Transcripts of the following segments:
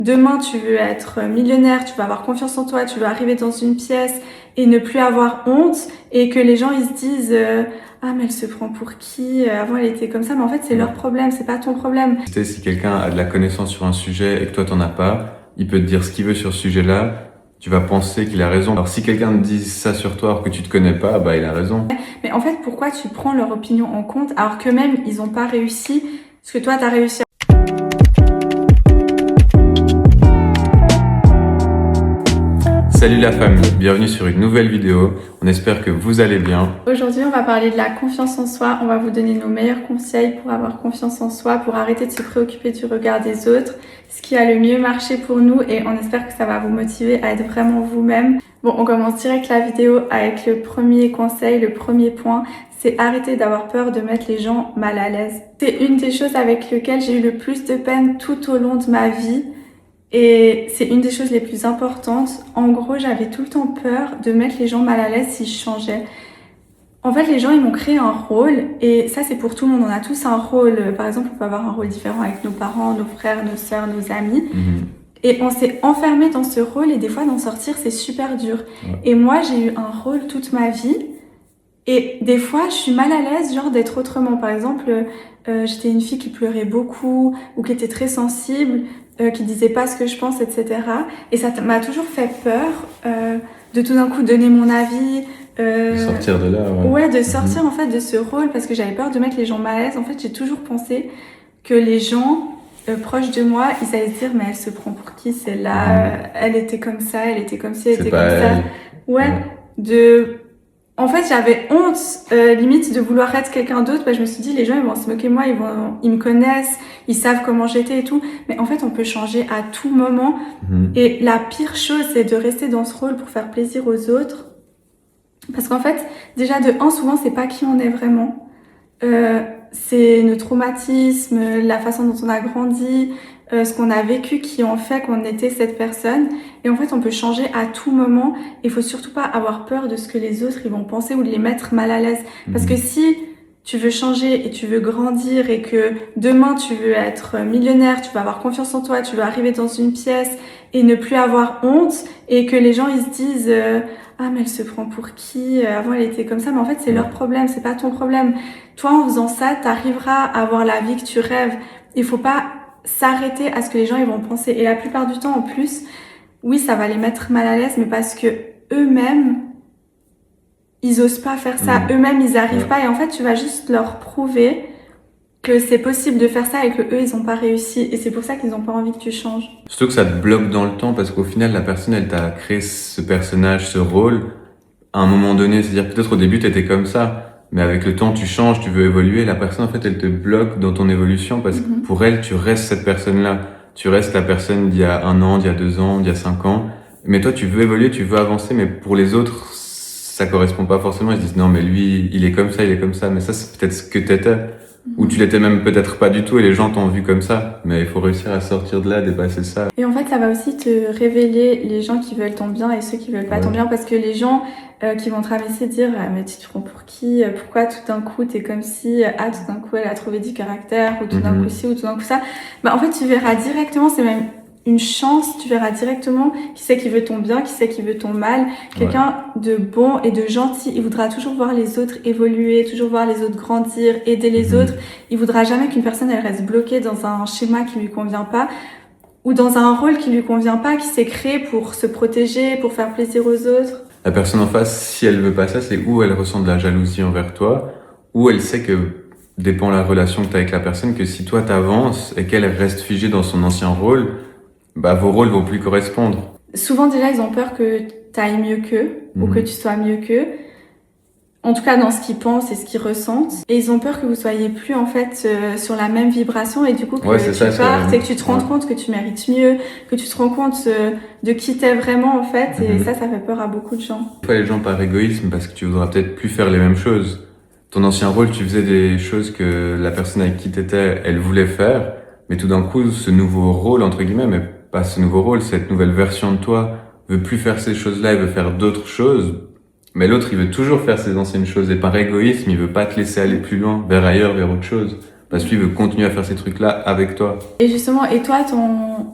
Demain, tu veux être millionnaire, tu vas avoir confiance en toi, tu veux arriver dans une pièce et ne plus avoir honte et que les gens ils se disent ah mais elle se prend pour qui? Avant elle était comme ça, mais en fait c'est leur problème, c'est pas ton problème. Tu sais, si quelqu'un a de la connaissance sur un sujet et que toi t'en as pas, il peut te dire ce qu'il veut sur ce sujet-là, tu vas penser qu'il a raison. Alors si quelqu'un te dit ça sur toi alors que tu te connais pas, bah il a raison. Mais en fait, pourquoi tu prends leur opinion en compte alors qu'eux-mêmes ils ont pas réussi ce que toi t'as réussi? Salut la famille, bienvenue sur une nouvelle vidéo. On espère que vous allez bien. Aujourd'hui, on va parler de la confiance en soi. On va vous donner nos meilleurs conseils pour avoir confiance en soi, pour arrêter de se préoccuper du regard des autres, ce qui a le mieux marché pour nous et on espère que ça va vous motiver à être vraiment vous-même. Bon, on commence direct la vidéo avec le premier conseil, le premier point. C'est arrêter d'avoir peur de mettre les gens mal à l'aise. C'est une des choses avec lesquelles j'ai eu le plus de peine tout au long de ma vie. Et c'est une des choses les plus importantes. En gros, j'avais tout le temps peur de mettre les gens mal à l'aise si je changeais. En fait, les gens, ils m'ont créé un rôle et ça, c'est pour tout le monde. On a tous un rôle. Par exemple, on peut avoir un rôle différent avec nos parents, nos frères, nos sœurs, nos amis. Et on s'est enfermé dans ce rôle et des fois, d'en sortir, c'est super dur. Et moi, j'ai eu un rôle toute ma vie. Et des fois, je suis mal à l'aise, genre d'être autrement. Par exemple, j'étais une fille qui pleurait beaucoup ou qui était très sensible, qui disait pas ce que je pense, etc. Et ça m'a toujours fait peur de tout d'un coup donner mon avis. De sortir de là, ouais. Ouais, de sortir en fait de ce rôle parce que j'avais peur de mettre les gens mal à l'aise. En fait, j'ai toujours pensé que les gens proches de moi, ils allaient se dire mais elle se prend pour qui celle-là? Elle était comme ça, elle était comme ci, elle était comme ça. Ouais, En fait, j'avais honte, limite, de vouloir être quelqu'un d'autre. Bah, je me suis dit, les gens, ils vont se moquer de moi, ils me connaissent, ils savent comment j'étais et tout. Mais en fait, on peut changer à tout moment. Et la pire chose, c'est de rester dans ce rôle pour faire plaisir aux autres. Parce qu'en fait, déjà, de un, souvent, c'est pas qui on est vraiment. C'est nos traumatismes, la façon dont on a grandi, ce qu'on a vécu qui ont fait qu'on était cette personne. Et en fait, on peut changer à tout moment. Il faut surtout pas avoir peur de ce que les autres ils vont penser ou de les mettre mal à l'aise. Parce que si tu veux changer et tu veux grandir et que demain tu veux être millionnaire, tu vas avoir confiance en toi, tu veux arriver dans une pièce et ne plus avoir honte et que les gens ils se disent ah mais elle se prend pour qui? Avant elle était comme ça, mais en fait c'est leur problème, c'est pas ton problème. Toi en faisant ça, t'arriveras à avoir la vie que tu rêves. Il faut pas s'arrêter à ce que les gens ils vont penser. Et la plupart du temps en plus, oui ça va les mettre mal à l'aise, mais parce que eux-mêmes ils osent pas faire ça, eux-mêmes ils arrivent pas et en fait tu vas juste leur prouver que c'est possible de faire ça et que eux ils ont pas réussi et c'est pour ça qu'ils ont pas envie que tu changes. Surtout que ça te bloque dans le temps parce qu'au final la personne elle t'a créé ce personnage, ce rôle à un moment donné, c'est-à-dire peut-être au début t'étais comme ça, mais avec le temps tu changes, tu veux évoluer, la personne en fait elle te bloque dans ton évolution parce que pour elle tu restes cette personne-là, tu restes la personne d'il y a 1 an, d'il y a 2 ans, d'il y a 5 ans, mais toi tu veux évoluer, tu veux avancer, mais pour les autres ça correspond pas forcément, ils se disent non mais lui il est comme ça, mais ça c'est peut-être ce que t'étais. Ou tu l'étais même peut-être pas du tout et les gens t'ont vu comme ça. Mais il faut réussir à sortir de là, dépasser ça. Et en fait, ça va aussi te révéler les gens qui veulent ton bien et ceux qui veulent pas ton bien. Parce que les gens qui vont te rabaisser, dire mais tu te prends pour qui? Pourquoi tout d'un coup t'es comme si tout d'un coup elle a trouvé du caractère ou tout d'un coup ci ou tout d'un coup ça. Bah en fait tu verras directement, c'est même une chance, tu verras directement qui c'est qui veut ton bien, qui c'est qui veut ton mal. Quelqu'un de bon et de gentil, il voudra toujours voir les autres évoluer, toujours voir les autres grandir, aider les autres. Il voudra jamais qu'une personne elle reste bloquée dans un schéma qui lui convient pas ou dans un rôle qui lui convient pas, qui s'est créé pour se protéger, pour faire plaisir aux autres. La personne en face, si elle veut pas ça, c'est où elle ressent de la jalousie envers toi, ou elle sait que dépend la relation que tu as avec la personne, que si toi t'avances et qu'elle reste figée dans son ancien rôle, bah vos rôles vont plus correspondre. Souvent déjà ils ont peur que tu ailles mieux qu'eux ou que tu sois mieux qu'eux. En tout cas dans ce qu'ils pensent et ce qu'ils ressentent. Et ils ont peur que vous soyez plus en fait sur la même vibration et du coup que tu partes et que tu te rendes compte que tu mérites mieux, que tu te rends compte de qui t'es vraiment en fait. Et ça fait peur à beaucoup de gens. Pas les gens par égoïsme parce que tu voudras peut-être plus faire les mêmes choses. Ton ancien rôle, tu faisais des choses que la personne avec qui t'étais, elle voulait faire. Mais tout d'un coup, ce nouveau rôle, entre guillemets, mais pas ce nouveau rôle, cette nouvelle version de toi, veut plus faire ces choses-là, il veut faire d'autres choses. Mais l'autre, il veut toujours faire ses anciennes choses. Et par égoïsme, il veut pas te laisser aller plus loin, vers ailleurs, vers autre chose. parce qu'il veut continuer à faire ces trucs-là avec toi. Et justement, et toi,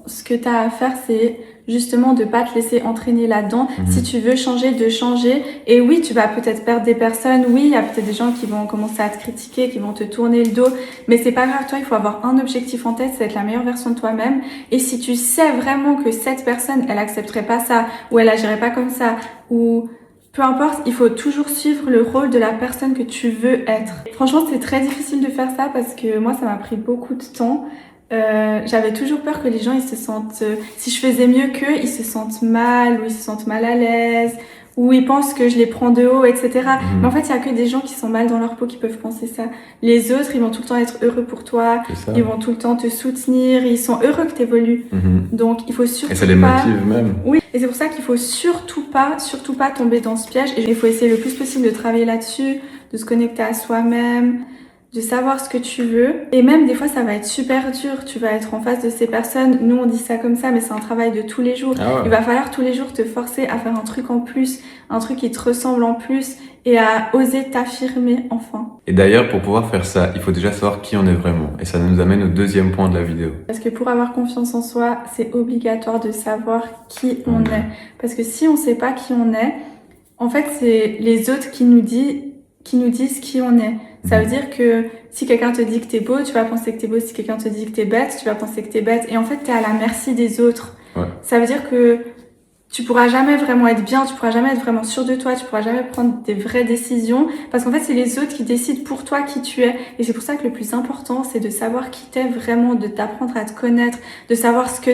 ce que tu as à faire, c'est justement de pas te laisser entraîner là-dedans. Si tu veux changer, de changer. Et oui, tu vas peut-être perdre des personnes. Oui, il y a peut-être des gens qui vont commencer à te critiquer, qui vont te tourner le dos. Mais c'est pas grave, toi, il faut avoir un objectif en tête, c'est être la meilleure version de toi-même. Et si tu sais vraiment que cette personne, elle accepterait pas ça, ou elle agirait pas comme ça, ou peu importe, il faut toujours suivre le rôle de la personne que tu veux être. Franchement, c'est très difficile de faire ça parce que moi, ça m'a pris beaucoup de temps. J'avais toujours peur que les gens ils se sentent, si je faisais mieux qu'eux, ils se sentent mal ou ils se sentent mal à l'aise ou ils pensent que je les prends de haut, etc. Mais en fait, il y a que des gens qui sont mal dans leur peau qui peuvent penser ça. Les autres, ils vont tout le temps être heureux pour toi, ils vont tout le temps te soutenir, ils sont heureux que tu évolues. Donc, il faut surtout et ça les motive même. Oui, et c'est pour ça qu'il faut surtout pas tomber dans ce piège. Et il faut essayer le plus possible de travailler là-dessus, de se connecter à soi-même, de savoir ce que tu veux. Et même des fois, ça va être super dur. Tu vas être en face de ces personnes. Nous, on dit ça comme ça, mais c'est un travail de tous les jours. Il va falloir tous les jours te forcer à faire un truc en plus, un truc qui te ressemble en plus et à oser t'affirmer enfin. Et d'ailleurs, pour pouvoir faire ça, il faut déjà savoir qui on est vraiment. Et ça nous amène au deuxième point de la vidéo. Parce que pour avoir confiance en soi, c'est obligatoire de savoir qui on est. Parce que si on sait pas qui on est, en fait, c'est les autres qui nous disent qui on est. Ça veut dire que si quelqu'un te dit que t'es beau, tu vas penser que t'es beau. Si quelqu'un te dit que t'es bête, tu vas penser que t'es bête. Et en fait, t'es à la merci des autres. Ça veut dire que tu pourras jamais vraiment être bien, tu pourras jamais être vraiment sûr de toi, tu pourras jamais prendre des vraies décisions. Parce qu'en fait, c'est les autres qui décident pour toi qui tu es. Et c'est pour ça que le plus important, c'est de savoir qui t'es vraiment, de t'apprendre à te connaître, de savoir ce que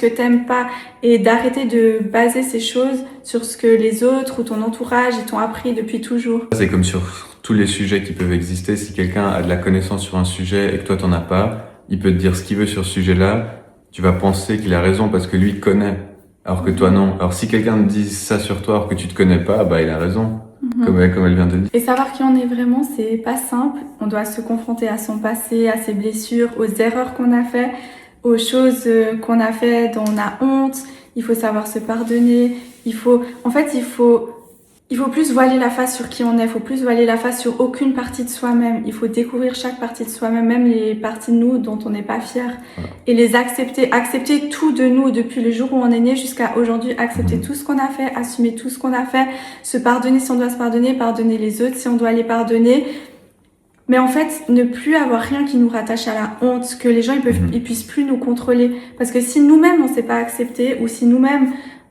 t'aimes pas. Et d'arrêter de baser ces choses sur ce que les autres ou ton entourage ils t'ont appris depuis toujours. C'est comme sur tous les sujets qui peuvent exister. Si quelqu'un a de la connaissance sur un sujet et que toi t'en as pas, il peut te dire ce qu'il veut sur ce sujet-là. Tu vas penser qu'il a raison parce que lui il connaît, alors que toi non. Alors si quelqu'un te dit ça sur toi alors que tu te connais pas, bah il a raison. Comme elle vient de le dire. Et savoir qui on est vraiment, c'est pas simple. On doit se confronter à son passé, à ses blessures, aux erreurs qu'on a fait, aux choses qu'on a fait dont on a honte. Il faut savoir se pardonner. Il faut plus voiler la face sur qui on est. Il faut plus voiler la face sur aucune partie de soi-même. Il faut découvrir chaque partie de soi-même, même les parties de nous dont on n'est pas fier. Et les accepter. Accepter tout de nous depuis le jour où on est né jusqu'à aujourd'hui. Accepter tout ce qu'on a fait, assumer tout ce qu'on a fait. Se pardonner si on doit se pardonner, pardonner les autres si on doit les pardonner. Mais en fait, ne plus avoir rien qui nous rattache à la honte, que les gens ils puissent plus nous contrôler. Parce que si nous-mêmes on s'est pas accepté, ou si nous-mêmes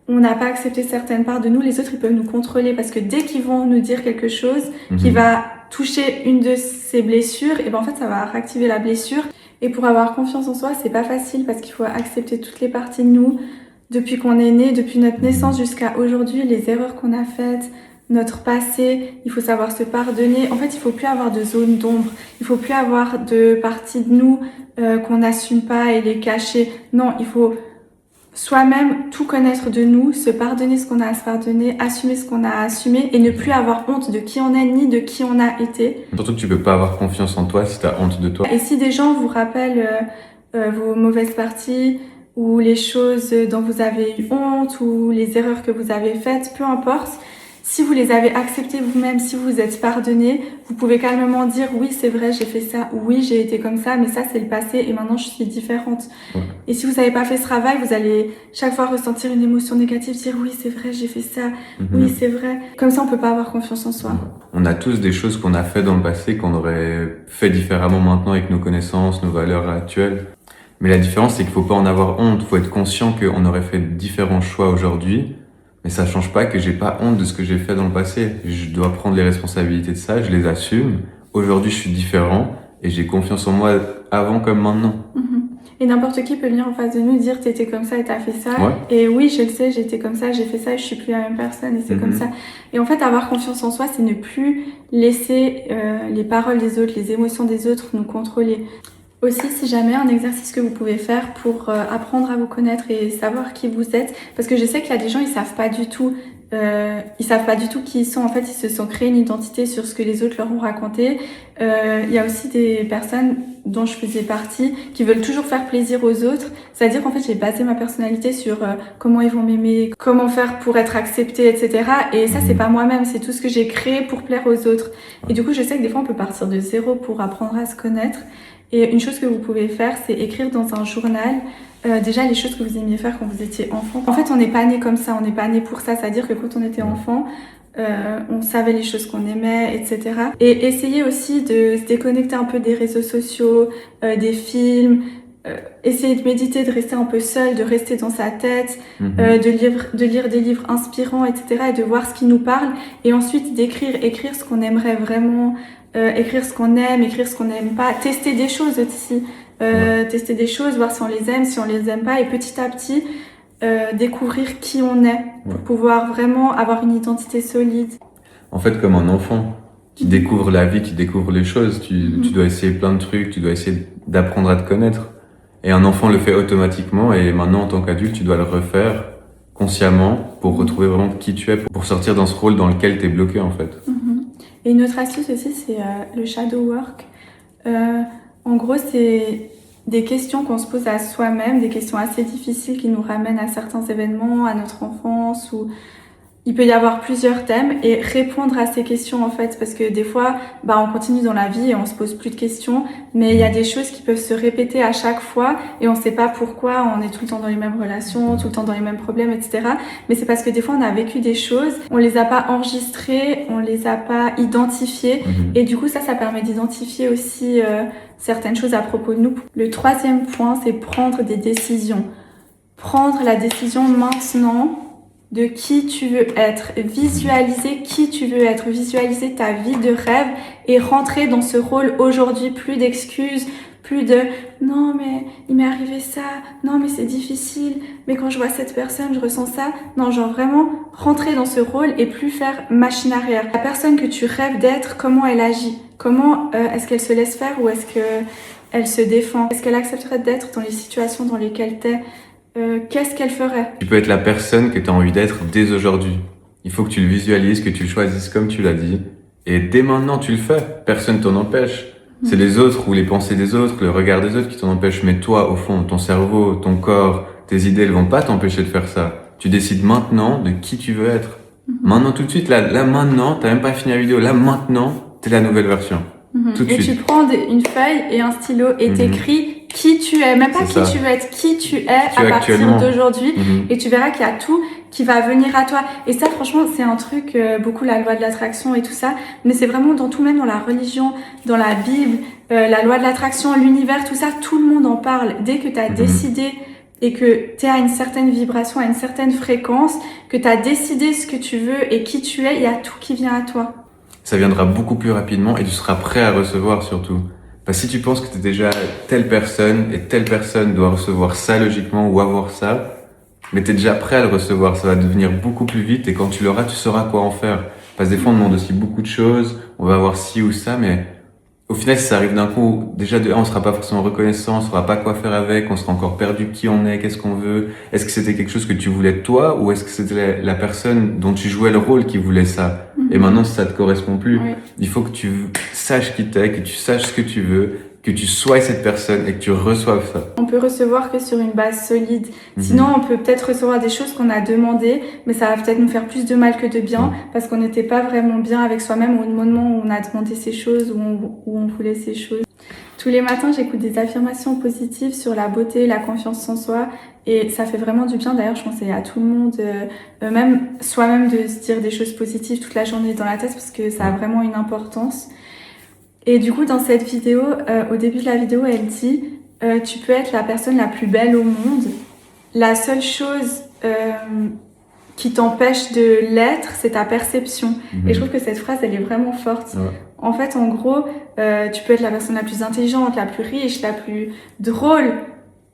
on n'a pas accepté certaines parts de nous, les autres ils peuvent nous contrôler. Parce que dès qu'ils vont nous dire quelque chose qui va toucher une de ces blessures, et ben en fait ça va réactiver la blessure. Et pour avoir confiance en soi, c'est pas facile parce qu'il faut accepter toutes les parties de nous, depuis qu'on est né, depuis notre naissance jusqu'à aujourd'hui, les erreurs qu'on a faites, notre passé, il faut savoir se pardonner. En fait, il faut plus avoir de zone d'ombre. Il faut plus avoir de parties de nous qu'on n'assume pas et les cacher. Non, il faut soi-même tout connaître de nous, se pardonner ce qu'on a à se pardonner, assumer ce qu'on a à assumer et ne plus avoir honte de qui on est ni de qui on a été. Surtout que tu peux pas avoir confiance en toi si tu as honte de toi. Et si des gens vous rappellent vos mauvaises parties ou les choses dont vous avez eu honte ou les erreurs que vous avez faites, peu importe, si vous les avez acceptées vous-même, si vous vous êtes pardonné, vous pouvez calmement dire oui c'est vrai j'ai fait ça, oui j'ai été comme ça, mais ça c'est le passé et maintenant je suis différente. Et si vous n'avez pas fait ce travail, vous allez chaque fois ressentir une émotion négative, dire oui c'est vrai j'ai fait ça, oui c'est vrai. Comme ça on peut pas avoir confiance en soi. On a tous des choses qu'on a fait dans le passé qu'on aurait fait différemment maintenant avec nos connaissances, nos valeurs actuelles. Mais la différence c'est qu'il faut pas en avoir honte, faut être conscient qu'on aurait fait différents choix aujourd'hui. Mais ça change pas que j'ai pas honte de ce que j'ai fait dans le passé. Je dois prendre les responsabilités de ça, je les assume. Aujourd'hui, je suis différent et j'ai confiance en moi avant comme maintenant. Et n'importe qui peut venir en face de nous dire t'étais comme ça et t'as fait ça. Et oui, je le sais, j'étais comme ça, j'ai fait ça et je suis plus la même personne et c'est comme ça. Et en fait, avoir confiance en soi, c'est ne plus laisser les paroles des autres, les émotions des autres nous contrôler. Aussi, si jamais un exercice que vous pouvez faire pour apprendre à vous connaître et savoir qui vous êtes, parce que je sais qu'il y a des gens ils savent pas du tout qui ils sont. En fait, ils se sont créés une identité sur ce que les autres leur ont raconté. Il y a aussi des personnes dont je faisais partie qui veulent toujours faire plaisir aux autres. C'est-à-dire qu'en fait, j'ai basé ma personnalité sur comment ils vont m'aimer, comment faire pour être acceptée, etc. Et ça, c'est pas moi-même, c'est tout ce que j'ai créé pour plaire aux autres. Et du coup, je sais que des fois, on peut partir de zéro pour apprendre à se connaître. Et une chose que vous pouvez faire, c'est écrire dans un journal déjà les choses que vous aimiez faire quand vous étiez enfant. En fait, on n'est pas né comme ça, on n'est pas né pour ça. C'est-à-dire que quand on était enfant, on savait les choses qu'on aimait, etc. Et essayer aussi de se déconnecter un peu des réseaux sociaux, des films, essayer de méditer, de rester un peu seul, de rester dans sa tête, de lire des livres inspirants, etc. et de voir ce qui nous parle. Et ensuite écrire ce qu'on aimerait vraiment, écrire ce qu'on aime, écrire ce qu'on n'aime pas, tester des choses aussi. Tester des choses, voir si on les aime pas, et petit à petit découvrir qui on est pour pouvoir vraiment avoir une identité solide. En fait, comme un enfant qui découvre la vie, qui découvre les choses, tu dois essayer plein de trucs, tu dois essayer d'apprendre à te connaître. Et un enfant le fait automatiquement, et maintenant en tant qu'adulte, tu dois le refaire consciemment pour retrouver vraiment qui tu es, pour sortir dans ce rôle dans lequel tu es bloqué en fait. Et une autre astuce aussi, c'est le shadow work. En gros, c'est des questions qu'on se pose à soi-même, des questions assez difficiles qui nous ramènent à certains événements, à notre enfance, ou il peut y avoir plusieurs thèmes, et répondre à ces questions en fait, parce que des fois, on continue dans la vie et on se pose plus de questions, mais il y a des choses qui peuvent se répéter à chaque fois et on sait pas pourquoi on est tout le temps dans les mêmes relations, tout le temps dans les mêmes problèmes, etc. Mais c'est parce que des fois on a vécu des choses, on les a pas enregistrées, on les a pas identifiées, et du coup ça permet d'identifier aussi certaines choses à propos de nous. Le troisième point, c'est prendre des décisions. Prendre la décision maintenant de qui tu veux être, visualiser qui tu veux être, visualiser ta vie de rêve et rentrer dans ce rôle aujourd'hui. Plus d'excuses, plus de non mais il m'est arrivé ça, non mais c'est difficile, mais quand je vois cette personne je ressens ça. Non, genre vraiment rentrer dans ce rôle et plus faire machine arrière. La personne que tu rêves d'être, comment elle agit, comment est-ce qu'elle se laisse faire ou est-ce qu'elle se défend, est-ce qu'elle accepterait d'être dans les situations dans lesquelles t'es. Qu'est-ce qu'elle ferait? Tu peux être la personne que tu as envie d'être dès aujourd'hui. Il faut que tu le visualises, que tu le choisisses comme tu l'as dit. Et dès maintenant, tu le fais. Personne t'en empêche. C'est les autres ou les pensées des autres, le regard des autres qui t'en empêchent. Mais toi, au fond, ton cerveau, ton corps, tes idées, elles vont pas t'empêcher de faire ça. Tu décides maintenant de qui tu veux être. Maintenant, tout de suite, là maintenant, t'as même pas fini la vidéo. Là maintenant, t'es la nouvelle version. Tout de et suite. tu prends une feuille et un stylo et t'écris qui tu es, même pas qui tu veux être, qui tu es à partir d'aujourd'hui, et tu verras qu'il y a tout qui va venir à toi. Et ça, franchement, c'est un truc, beaucoup la loi de l'attraction et tout ça, mais c'est vraiment dans tout, même dans la religion, dans la Bible, la loi de l'attraction, l'univers, tout ça, tout le monde en parle. Dès que tu as décidé et que tu es à une certaine vibration, à une certaine fréquence, que tu as décidé ce que tu veux et qui tu es, il y a tout qui vient à toi. Ça viendra beaucoup plus rapidement et tu seras prêt à recevoir surtout. Parce que si tu penses que tu es déjà telle personne et telle personne doit recevoir ça logiquement ou avoir ça, mais tu es déjà prêt à le recevoir, ça va devenir beaucoup plus vite et quand tu l'auras, tu sauras quoi en faire. Parce que des fois on demande aussi beaucoup de choses, on va avoir ci ou ça, mais au final si ça arrive d'un coup, déjà de un, on sera pas forcément reconnaissant, on saura pas quoi faire avec, on sera encore perdu qui on est, qu'est-ce qu'on veut. Est-ce que c'était quelque chose que tu voulais toi ou est-ce que c'était la personne dont tu jouais le rôle qui voulait ça? Et maintenant, si ça te correspond plus, il faut que tu saches qui t'es, que tu saches ce que tu veux, que tu sois cette personne et que tu reçoives ça. On peut recevoir que sur une base solide. Sinon, on peut peut-être recevoir des choses qu'on a demandées, mais ça va peut-être nous faire plus de mal que de bien, parce qu'on n'était pas vraiment bien avec soi-même au moment où on a demandé ces choses, où on voulait ces choses. Tous les matins, j'écoute des affirmations positives sur la beauté, la confiance en soi, et ça fait vraiment du bien. D'ailleurs, je conseille à tout le monde, même soi-même, de se dire des choses positives toute la journée dans la tête, parce que ça a vraiment une importance. Et du coup, dans cette vidéo, au début de la vidéo, elle dit tu peux être la personne la plus belle au monde. La seule chose qui t'empêche de l'être, c'est ta perception. Et je trouve que cette phrase, elle est vraiment forte. En fait, en gros, tu peux être la personne la plus intelligente, la plus riche, la plus drôle,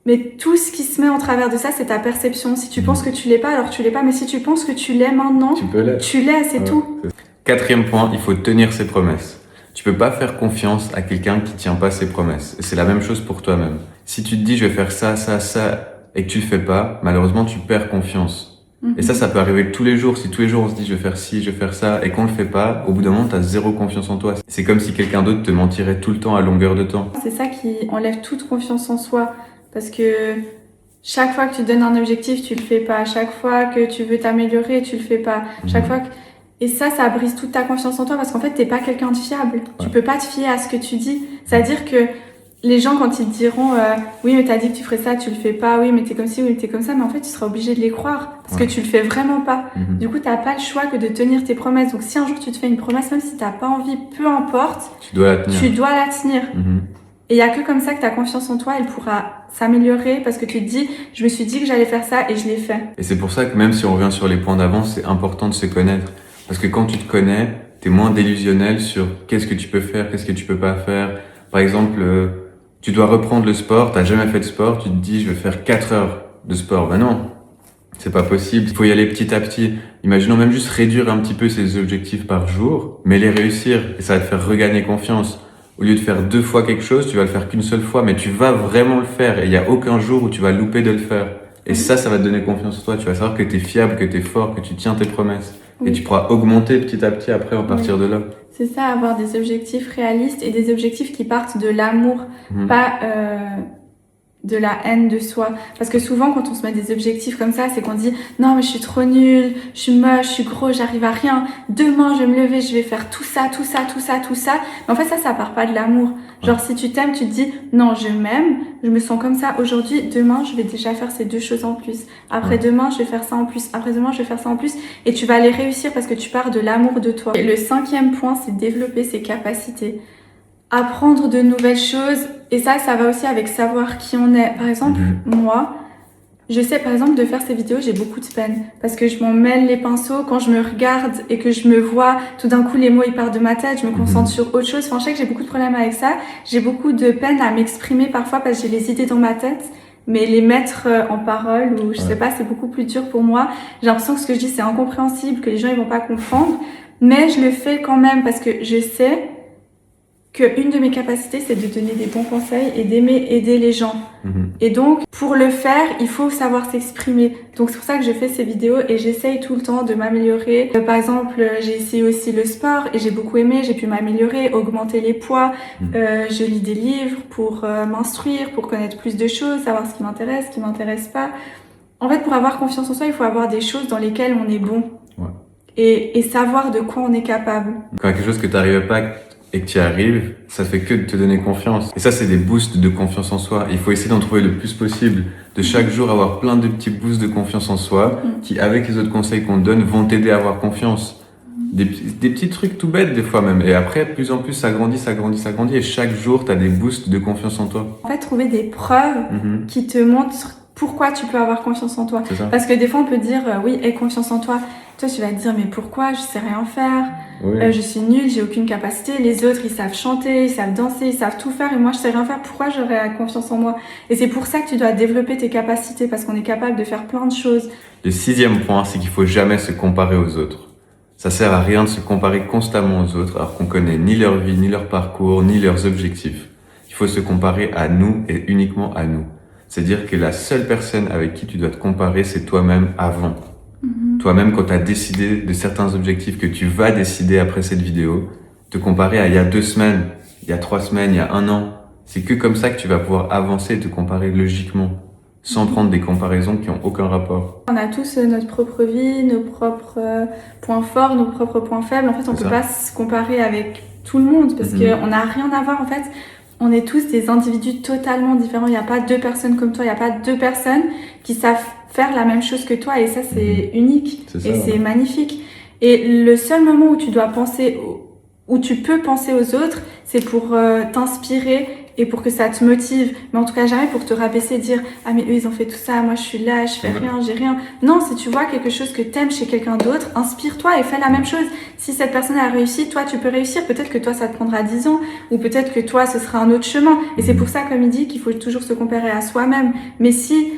mais tout ce qui se met en travers de ça, c'est ta perception. Si tu penses que tu l'es pas, alors tu l'es pas. Mais si tu penses que tu l'es maintenant, tu l'es, c'est tout. Quatrième point, il faut tenir ses promesses. Tu peux pas faire confiance à quelqu'un qui tient pas ses promesses. Et c'est la même chose pour toi-même. Si tu te dis je vais faire ça, ça, ça, et que tu le fais pas, malheureusement tu perds confiance. Et ça peut arriver tous les jours. Si tous les jours on se dit je vais faire ci, je vais faire ça, et qu'on le fait pas, au bout d'un moment t'as zéro confiance en toi. C'est comme si quelqu'un d'autre te mentirait tout le temps à longueur de temps. C'est ça qui enlève toute confiance en soi. Parce que chaque fois que tu donnes un objectif, tu le fais pas. Chaque fois que tu veux t'améliorer, tu le fais pas. Chaque fois que... Et ça brise toute ta confiance en toi parce qu'en fait, t'es pas quelqu'un de fiable. Tu peux pas te fier à ce que tu dis. C'est-à-dire que les gens, quand ils te diront oui, mais t'as dit que tu ferais ça, tu le fais pas, oui, mais t'es comme ci, oui, mais t'es comme ça, mais en fait, tu seras obligé de les croire parce que tu le fais vraiment pas. Du coup, t'as pas le choix que de tenir tes promesses. Donc, si un jour tu te fais une promesse, même si t'as pas envie, peu importe, Tu dois la tenir. tu dois la tenir. Et il y a que comme ça que ta confiance en toi, elle pourra s'améliorer parce que tu te dis, je me suis dit que j'allais faire ça et je l'ai fait. Et c'est pour ça que même si on revient sur les points d'avant, c'est important de se connaître. Parce que quand tu te connais, t'es moins délusionnel sur qu'est-ce que tu peux faire, qu'est-ce que tu peux pas faire. Par exemple, tu dois reprendre le sport, t'as jamais fait de sport, tu te dis, je vais faire 4 heures de sport. Ben non, c'est pas possible. Il faut y aller petit à petit. Imaginons même juste réduire un petit peu ses objectifs par jour, mais les réussir. Et ça va te faire regagner confiance. Au lieu de faire 2 fois quelque chose, tu vas le faire qu'une seule fois, mais tu vas vraiment le faire. Et il y a aucun jour où tu vas louper de le faire. Et ça va te donner confiance en toi. Tu vas savoir que t'es fiable, que t'es fort, que tu tiens tes promesses. Et tu pourras augmenter petit à petit après, à partir de là. C'est ça, avoir des objectifs réalistes et des objectifs qui partent de l'amour, pas de la haine de soi. Parce que souvent, quand on se met des objectifs comme ça, c'est qu'on dit « Non, mais je suis trop nulle, je suis moche, je suis gros, j'arrive à rien. Demain, je vais me lever, je vais faire tout ça, tout ça, tout ça, tout ça. » Mais en fait, ça part pas de l'amour. Genre, si tu t'aimes, tu te dis « Non, je m'aime, je me sens comme ça aujourd'hui. Demain, je vais déjà faire ces 2 choses en plus. Après demain, je vais faire ça en plus. Après demain, je vais faire ça en plus. » Et tu vas les réussir parce que tu pars de l'amour de toi. Et le 5e point, c'est développer ses capacités. Apprendre de nouvelles choses, et ça va aussi avec savoir qui on est. Par exemple, moi, je sais par exemple de faire ces vidéos, j'ai beaucoup de peine parce que je m'en mêle les pinceaux quand je me regarde et que je me vois, tout d'un coup les mots ils partent de ma tête, je me concentre sur autre chose. Enfin, je sais que j'ai beaucoup de problèmes avec ça. J'ai beaucoup de peine à m'exprimer parfois parce que j'ai les idées dans ma tête, mais les mettre en parole ou je sais pas, c'est beaucoup plus dur pour moi. J'ai l'impression que ce que je dis c'est incompréhensible, que les gens ils vont pas comprendre, mais je le fais quand même parce que je sais qu'une de mes capacités, c'est de donner des bons conseils et d'aimer aider les gens. Et donc, pour le faire, il faut savoir s'exprimer. Donc, c'est pour ça que je fais ces vidéos et j'essaye tout le temps de m'améliorer. Par exemple, j'ai essayé aussi le sport et j'ai beaucoup aimé, j'ai pu m'améliorer, augmenter les poids. Je lis des livres pour m'instruire, pour connaître plus de choses, savoir ce qui m'intéresse, ce qui m'intéresse pas. En fait, pour avoir confiance en soi, il faut avoir des choses dans lesquelles on est bon. Et savoir de quoi on est capable. Quand quelque chose que tu n'arrives pas et que tu y arrives, ça fait que de te donner confiance. Et ça, c'est des boosts de confiance en soi. Il faut essayer d'en trouver le plus possible. De chaque jour avoir plein de petits boosts de confiance en soi qui, avec les autres conseils qu'on te donne, vont t'aider à avoir confiance. Des petits trucs tout bêtes des fois même. Et après, de plus en plus, ça grandit. Et chaque jour, tu as des boosts de confiance en toi. En fait, trouver des preuves qui te montrent pourquoi tu peux avoir confiance en toi. Parce que des fois, on peut dire oui, aie confiance en toi. Toi, tu vas te dire mais pourquoi? Je sais rien faire. Je suis nulle, j'ai aucune capacité. Les autres, ils savent chanter, ils savent danser, ils savent tout faire et moi, je sais rien faire. Pourquoi j'aurais confiance en moi? Et c'est pour ça que tu dois développer tes capacités parce qu'on est capable de faire plein de choses. Le 6e point, c'est qu'il faut jamais se comparer aux autres. Ça sert à rien de se comparer constamment aux autres alors qu'on connaît ni leur vie, ni leur parcours, ni leurs objectifs. Il faut se comparer à nous et uniquement à nous. C'est-à-dire que la seule personne avec qui tu dois te comparer, c'est toi-même avant. Toi-même, quand tu as décidé de certains objectifs que tu vas décider après cette vidéo, te comparer à il y a 2 semaines, il y a 3 semaines, il y a 1 an. C'est que comme ça que tu vas pouvoir avancer et te comparer logiquement, sans prendre des comparaisons qui n'ont aucun rapport. On a tous notre propre vie, nos propres points forts, nos propres points faibles. En fait, on peut pas se comparer avec tout le monde parce qu'on n'a rien à voir. En fait, on est tous des individus totalement différents. Il n'y a pas 2 personnes comme toi, il n'y a pas 2 personnes qui savent faire la même chose que toi et ça c'est unique et c'est magnifique. Et le seul moment où tu dois penser, où tu peux penser aux autres, c'est pour t'inspirer et pour que ça te motive. Mais en tout cas jamais pour te rabaisser et dire ah mais eux ils ont fait tout ça, moi je suis là, je fais rien, j'ai rien. Non, si tu vois quelque chose que t'aimes chez quelqu'un d'autre, inspire-toi et fais la même chose. Si cette personne a réussi, toi tu peux réussir. Peut-être que toi ça te prendra 10 ans ou peut-être que toi ce sera un autre chemin. Et c'est pour ça comme il dit qu'il faut toujours se comparer à soi-même. Mais si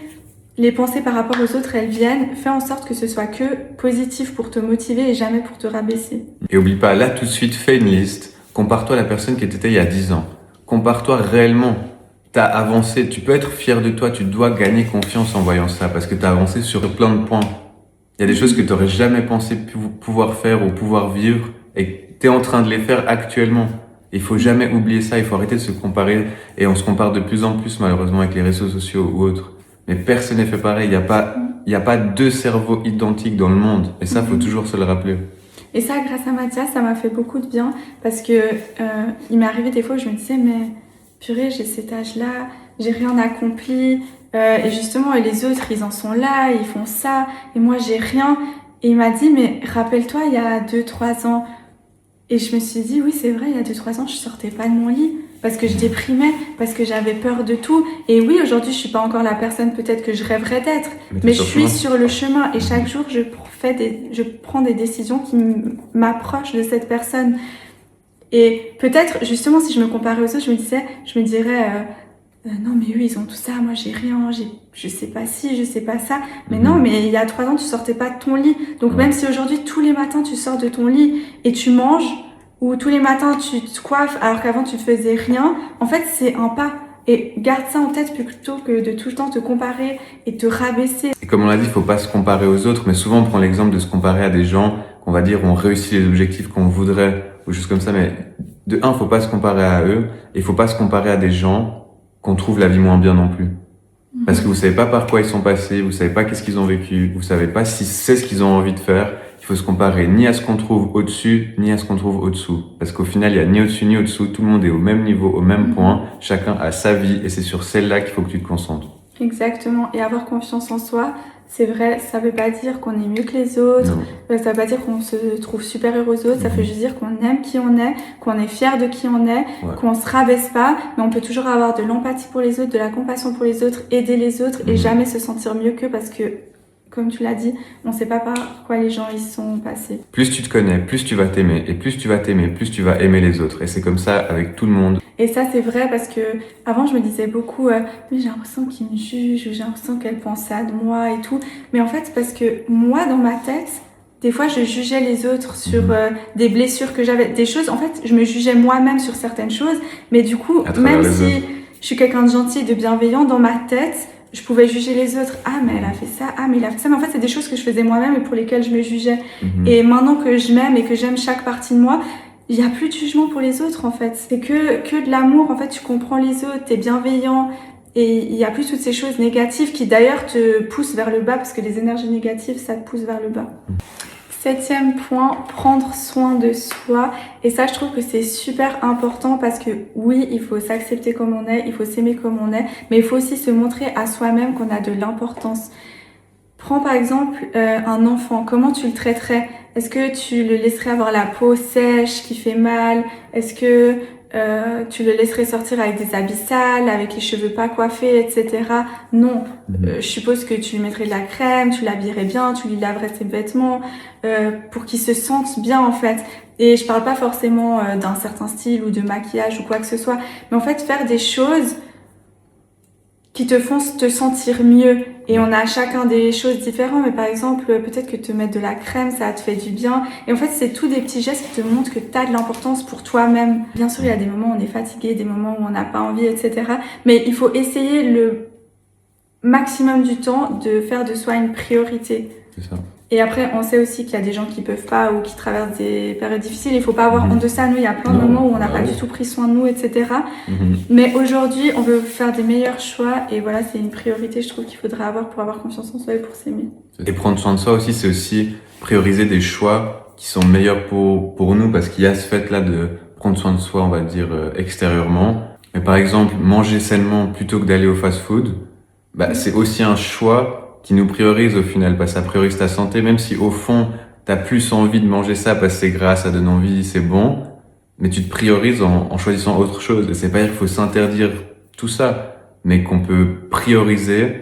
les pensées par rapport aux autres, elles viennent, fais en sorte que ce soit que positif pour te motiver et jamais pour te rabaisser. Et oublie pas, là tout de suite, fais une liste. Compare-toi à la personne qui t'étais il y a 10 ans. Compare-toi réellement. T'as avancé, tu peux être fier de toi, tu dois gagner confiance en voyant ça parce que t'as avancé sur plein de points. Il y a des choses que t'aurais jamais pensé pouvoir faire ou pouvoir vivre et t'es en train de les faire actuellement. Il faut jamais oublier ça, il faut arrêter de se comparer et on se compare de plus en plus malheureusement avec les réseaux sociaux ou autres. Mais personne n'est fait pareil, il y a pas 2 cerveaux identiques dans le monde. Et ça, faut toujours se le rappeler. Et ça, grâce à Mathias, ça m'a fait beaucoup de bien parce que il m'est arrivé des fois où je me disais, mais purée, j'ai cet âge-là, j'ai rien accompli. Et justement, et les autres, ils en sont là, ils font ça, et moi, j'ai rien. Et il m'a dit, mais rappelle-toi, il y a 2-3 ans. Et je me suis dit, oui, c'est vrai, il y a 2-3 ans, je sortais pas de mon lit. Parce que je déprimais, parce que j'avais peur de tout. Et oui, aujourd'hui, je suis pas encore la personne peut-être que je rêverais d'être. Mais je suis sur le chemin. Et chaque jour, je prends des décisions qui m'approchent de cette personne. Et peut-être, justement, si je me comparais aux autres, je me dirais, non, mais eux, ils ont tout ça, moi, j'ai rien, je sais pas ci, je sais pas ça. Mais non, mais il y a 3 ans, tu sortais pas de ton lit. Donc, même si aujourd'hui, tous les matins, tu sors de ton lit et tu manges, ou tous les matins, tu te coiffes, alors qu'avant, tu ne faisais rien, en fait, c'est un pas. Et garde ça en tête plutôt que de tout le temps te comparer et te rabaisser. Et comme on l'a dit, il faut pas se comparer aux autres, mais souvent on prend l'exemple de se comparer à des gens qu'on va dire ont réussi les objectifs qu'on voudrait, ou juste comme ça, mais de un, faut pas se comparer à eux, et il faut pas se comparer à des gens qu'on trouve la vie moins bien non plus. Parce que vous savez pas par quoi ils sont passés, vous savez pas qu'est-ce qu'ils ont vécu, vous savez pas si c'est ce qu'ils ont envie de faire. Il faut se comparer ni à ce qu'on trouve au-dessus, ni à ce qu'on trouve au-dessous. Parce qu'au final, il y a ni au-dessus ni au-dessous, tout le monde est au même niveau, au même point, chacun a sa vie, et c'est sur celle-là qu'il faut que tu te concentres. Exactement, et avoir confiance en soi, c'est vrai, ça veut pas dire qu'on est mieux que les autres, ça veut pas dire qu'on se trouve supérieur aux autres, ça veut juste dire qu'on aime qui on est, qu'on est fier de qui on est, qu'on se rabaisse pas, mais on peut toujours avoir de l'empathie pour les autres, de la compassion pour les autres, aider les autres et jamais se sentir mieux qu'eux parce que, comme tu l'as dit, on sait pas par quoi les gens y sont passés. Plus tu te connais, plus tu vas t'aimer, et plus tu vas t'aimer, plus tu vas aimer les autres, et c'est comme ça avec tout le monde. Et ça, c'est vrai parce que avant, je me disais beaucoup, mais j'ai l'impression qu'ils me jugent, ou j'ai l'impression qu'elle pense ça de moi et tout. Mais en fait, parce que moi, dans ma tête, des fois, je jugeais les autres sur des blessures que j'avais, des choses. En fait, je me jugeais moi-même sur certaines choses. Mais du coup, même si je suis quelqu'un de gentil et de bienveillant, dans ma tête, je pouvais juger les autres. Ah, mais elle a fait ça. Ah, mais il a fait ça. Mais en fait, c'est des choses que je faisais moi-même et pour lesquelles je me jugeais. Et maintenant que je m'aime et que j'aime chaque partie de moi, il n'y a plus de jugement pour les autres en fait. C'est que de l'amour, en fait, tu comprends les autres, t'es bienveillant et il n'y a plus toutes ces choses négatives qui d'ailleurs te poussent vers le bas parce que les énergies négatives, ça te pousse vers le bas. 7e point, prendre soin de soi. Et ça, je trouve que c'est super important parce que oui, il faut s'accepter comme on est, il faut s'aimer comme on est, mais il faut aussi se montrer à soi-même qu'on a de l'importance. Prends par exemple un enfant, comment tu le traiterais? Est-ce que tu le laisserais avoir la peau sèche, qui fait mal? Est-ce que tu le laisserais sortir avec des habits sales, avec les cheveux pas coiffés, etc. Non. Je suppose que tu lui mettrais de la crème, tu l'habillerais bien, tu lui laverais ses vêtements pour qu'il se sente bien en fait. Et je parle pas forcément d'un certain style ou de maquillage ou quoi que ce soit, mais en fait faire des choses qui te font te sentir mieux. Et on a chacun des choses différentes, mais par exemple, peut-être que te mettre de la crème, ça te fait du bien. Et en fait, c'est tous des petits gestes qui te montrent que tu as de l'importance pour toi-même. Bien sûr, il y a des moments où on est fatigué, des moments où on n'a pas envie, etc. Mais il faut essayer le maximum du temps de faire de soi une priorité. C'est ça. Et après, on sait aussi qu'il y a des gens qui peuvent pas ou qui traversent des périodes difficiles. Il faut pas avoir honte de ça. Nous, il y a plein de moments où on n'a pas du tout pris soin de nous, etc. Mais aujourd'hui, on veut faire des meilleurs choix. Et voilà, c'est une priorité, je trouve, qu'il faudrait avoir pour avoir confiance en soi et pour s'aimer. Et prendre soin de soi aussi, c'est aussi prioriser des choix qui sont meilleurs pour nous parce qu'il y a ce fait-là de prendre soin de soi, on va dire, extérieurement. Mais par exemple, manger sainement plutôt que d'aller au fast-food, c'est aussi un choix qui nous priorise au final, parce que ça priorise ta santé, même si au fond, t'as plus envie de manger ça parce que c'est gras, ça donne envie, c'est bon, mais tu te priorises en choisissant autre chose. Et c'est pas dire qu'il faut s'interdire tout ça, mais qu'on peut prioriser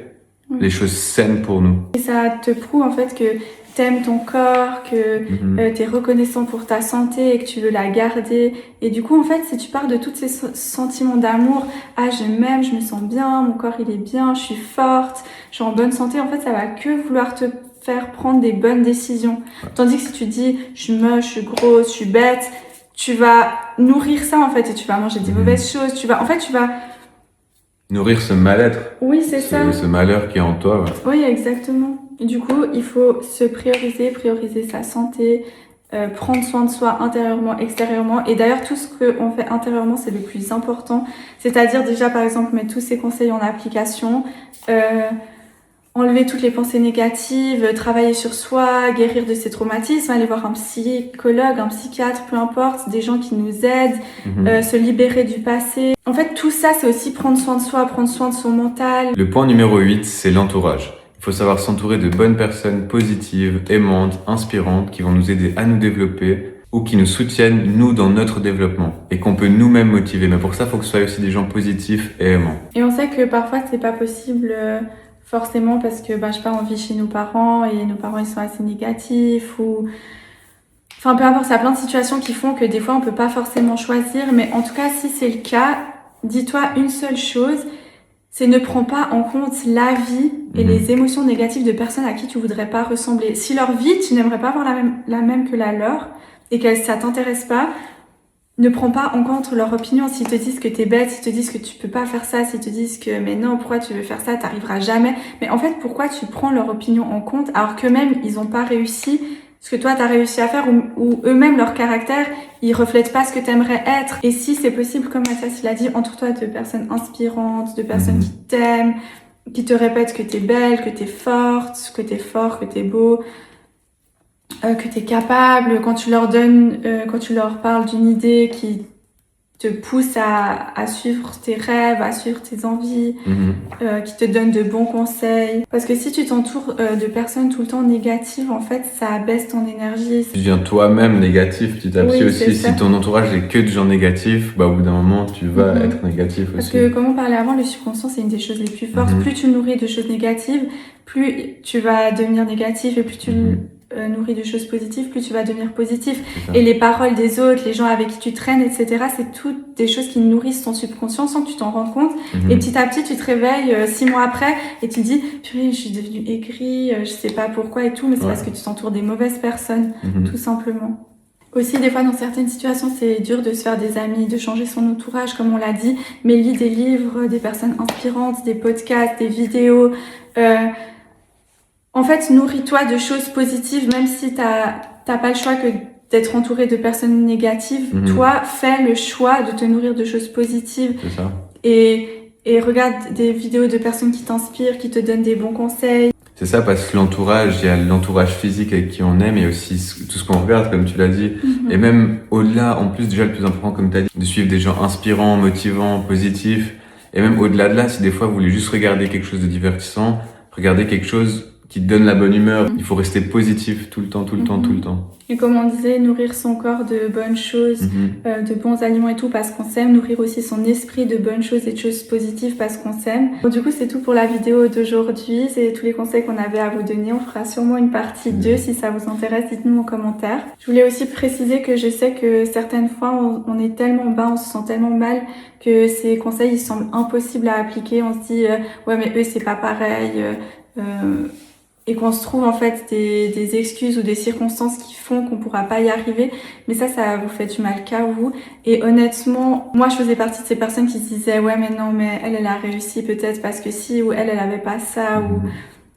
les choses saines pour nous. Et ça te prouve en fait que t'aimes ton corps, que t'es reconnaissant pour ta santé et que tu veux la garder. Et du coup, en fait, si tu pars de tous ces sentiments d'amour, ah, je m'aime, je me sens bien, mon corps il est bien, je suis forte, je suis en bonne santé, en fait, ça va que vouloir te faire prendre des bonnes décisions. Tandis que si tu dis, je suis moche, je suis grosse, je suis bête, tu vas nourrir ça, en fait, et tu vas manger des mauvaises choses, tu vas nourrir ce mal-être. Oui, c'est ça. Ce malheur qui est en toi. Ouais. Oui, exactement. Du coup, il faut se prioriser sa santé, prendre soin de soi intérieurement, extérieurement. Et d'ailleurs, tout ce qu'on fait intérieurement, c'est le plus important. C'est-à-dire déjà, par exemple, mettre tous ces conseils en application. enlever toutes les pensées négatives, travailler sur soi, guérir de ses traumatismes, aller voir un psychologue, un psychiatre, peu importe, des gens qui nous aident, se libérer du passé. En fait, tout ça, c'est aussi prendre soin de soi, prendre soin de son mental. Le point numéro 8, c'est l'entourage. Il faut savoir s'entourer de bonnes personnes positives, aimantes, inspirantes, qui vont nous aider à nous développer ou qui nous soutiennent, nous, dans notre développement et qu'on peut nous-mêmes motiver. Mais pour ça, il faut que ce soit aussi des gens positifs et aimants. Et on sait que parfois, c'est pas possible forcément parce que, je sais pas, on vit chez nos parents et nos parents, ils sont assez négatifs ou... Enfin, peu importe, ça a plein de situations qui font que des fois, on peut pas forcément choisir. Mais en tout cas, si c'est le cas, dis-toi une seule chose, c'est ne prends pas en compte la vie et les émotions négatives de personnes à qui tu voudrais pas ressembler. Si leur vie, tu n'aimerais pas avoir la même que la leur et que ça t'intéresse pas, ne prends pas en compte leur opinion. S'ils te disent que t'es bête, s'ils te disent que tu peux pas faire ça, s'ils te disent que mais non, pourquoi tu veux faire ça, t'arriveras jamais. Mais en fait, pourquoi tu prends leur opinion en compte alors qu'eux-mêmes, ils ont pas réussi ce que toi t'as réussi à faire ou eux-mêmes, leur caractère, ils reflètent pas ce que t'aimerais être. Et si c'est possible, comme Mathias il a dit, entoure-toi de personnes inspirantes, de personnes qui t'aiment, qui te répètent que t'es belle, que t'es forte, que t'es fort, que t'es beau, que t'es capable. Quand tu leur donnes, quand tu leur parles d'une idée qui te pousse à suivre tes rêves, à suivre tes envies, qui te donne de bons conseils. Parce que si tu t'entoures de personnes tout le temps négatives, en fait, ça baisse ton énergie. Tu deviens toi-même négatif petit à petit aussi. Si ton entourage est que de gens négatifs, au bout d'un moment, tu vas être négatif aussi. Parce que, comme on parlait avant, le subconscient, c'est une des choses les plus fortes. Plus tu nourris de choses négatives, plus tu vas devenir négatif et plus tu nourris de choses positives, plus tu vas devenir positif. Et les paroles des autres, les gens avec qui tu traînes, etc., c'est toutes des choses qui nourrissent ton subconscient sans que tu t'en rendes compte. Et petit à petit, tu te réveilles 6 mois après et tu te dis, purée, je suis devenue aigrie, je sais pas pourquoi et tout, mais c'est parce que tu t'entoures des mauvaises personnes, tout simplement. Aussi, des fois, dans certaines situations, c'est dur de se faire des amis, de changer son entourage, comme on l'a dit, mais lis des livres, des personnes inspirantes, des podcasts, des vidéos. En fait, nourris-toi de choses positives, même si t'as pas le choix que d'être entouré de personnes négatives. Toi, fais le choix de te nourrir de choses positives. C'est ça. Et regarde des vidéos de personnes qui t'inspirent, qui te donnent des bons conseils. C'est ça, parce que l'entourage, il y a l'entourage physique avec qui on aime et aussi tout ce qu'on regarde, comme tu l'as dit. Et même au-delà, en plus, déjà le plus important, comme tu as dit, de suivre des gens inspirants, motivants, positifs. Et même au-delà de là, si des fois vous voulez juste regarder quelque chose de divertissant, regardez quelque chose qui te donne la bonne humeur. Il faut rester positif tout le temps, tout le temps, tout le temps. Et comme on disait, nourrir son corps de bonnes choses, de bons aliments et tout parce qu'on s'aime. Nourrir aussi son esprit de bonnes choses et de choses positives parce qu'on s'aime. Bon, du coup, c'est tout pour la vidéo d'aujourd'hui. C'est tous les conseils qu'on avait à vous donner. On fera sûrement une partie 2 si ça vous intéresse. Dites-nous en commentaire. Je voulais aussi préciser que je sais que certaines fois, on est tellement bas, on se sent tellement mal que ces conseils, ils semblent impossibles à appliquer. On se dit, ouais, mais eux, c'est pas pareil. Et qu'on se trouve en fait des excuses ou des circonstances qui font qu'on pourra pas y arriver. Mais ça vous fait du mal qu'à vous. Et honnêtement, moi je faisais partie de ces personnes qui se disaient ouais mais non mais elle a réussi peut-être parce que si, ou elle avait pas ça, ou...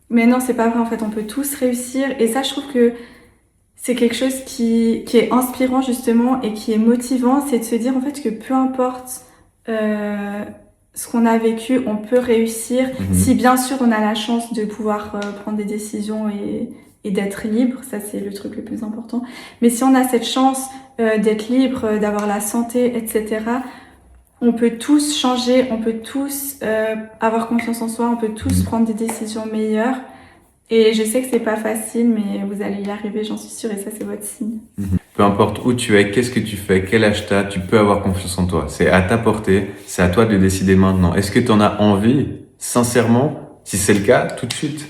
Mais non, c'est pas vrai en fait, on peut tous réussir. Et ça, je trouve que c'est quelque chose qui est inspirant justement et qui est motivant, c'est de se dire en fait que peu importe ce qu'on a vécu, on peut réussir si bien sûr on a la chance de pouvoir prendre des décisions et d'être libre, ça c'est le truc le plus important. Mais si on a cette chance d'être libre, d'avoir la santé, etc., on peut tous changer, on peut tous avoir confiance en soi, on peut tous prendre des décisions meilleures. Et je sais que c'est pas facile, mais vous allez y arriver, j'en suis sûre, et ça c'est votre signe. Peu importe où tu es, qu'est-ce que tu fais, quel âge t'as, tu peux avoir confiance en toi. C'est à ta portée, c'est à toi de décider maintenant. Est-ce que tu en as envie, sincèrement? Si c'est le cas, tout de suite.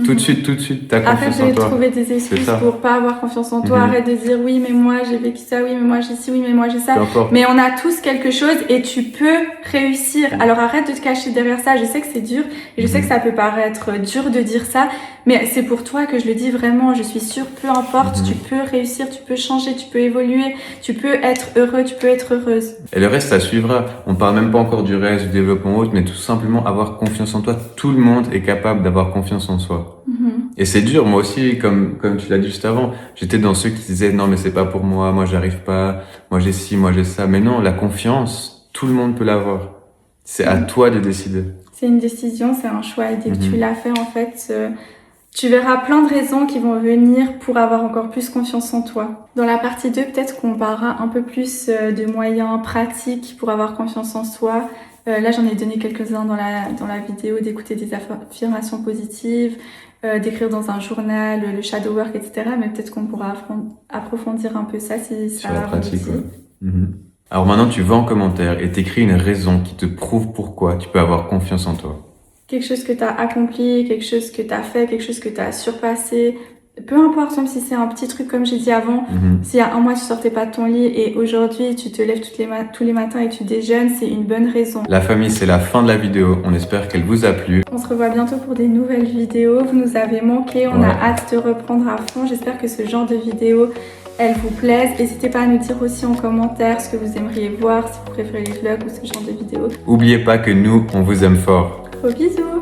Tout de suite, t'as confiance en toi. Arrête de trouver des excuses pour pas avoir confiance en toi. Arrête de dire oui, mais moi j'ai vécu ça, oui, mais moi j'ai ci, oui, mais moi j'ai ça. Mais on a tous quelque chose et tu peux réussir. Alors arrête de te cacher derrière ça. Je sais que c'est dur et je sais que ça peut paraître dur de dire ça, mais c'est pour toi que je le dis vraiment. Je suis sûre, peu importe, tu peux réussir, tu peux changer, tu peux évoluer, tu peux être heureux, tu peux être heureuse. Et le reste, ça suivra. On parle même pas encore du reste, du développement autre, mais tout simplement avoir confiance en toi. Tout le monde est capable d'avoir confiance en soi. Et c'est dur, moi aussi, comme tu l'as dit juste avant, j'étais dans ceux qui disaient non mais c'est pas pour moi j'arrive pas, moi j'ai ci, moi j'ai ça. Mais non, la confiance, tout le monde peut l'avoir. C'est à toi de décider. C'est une décision, c'est un choix. Et dès que tu Mhm. l'as fait, en fait, tu verras plein de raisons qui vont venir pour avoir encore plus confiance en toi. Dans la partie 2, peut-être qu'on parlera un peu plus de moyens pratiques pour avoir confiance en soi. Là, j'en ai donné quelques-uns dans la vidéo, d'écouter des affirmations positives, d'écrire dans un journal, le shadow work, etc. Mais peut-être qu'on pourra approfondir un peu ça si ça Sur la pratique, aboutit. ouais. Mhm. Alors maintenant, tu vas en commentaire et t'écris une raison qui te prouve pourquoi tu peux avoir confiance en toi. Quelque chose que tu as accompli, quelque chose que tu as fait, quelque chose que tu as surpassé. Peu importe, même si c'est un petit truc comme j'ai dit avant, Mhm. s'il y a un mois tu sortais pas de ton lit et aujourd'hui tu te lèves tous les matins et tu déjeunes, c'est une bonne raison. La famille, c'est la fin de la vidéo. On espère qu'elle vous a plu. On se revoit bientôt pour des nouvelles vidéos. Vous nous avez manqué, on Ouais. a hâte de reprendre à fond. J'espère que ce genre de vidéos, elles vous plaisent. N'hésitez pas à nous dire aussi en commentaire ce que vous aimeriez voir, si vous préférez les vlogs ou ce genre de vidéos. Oubliez pas que nous, on vous aime fort. Gros bisous!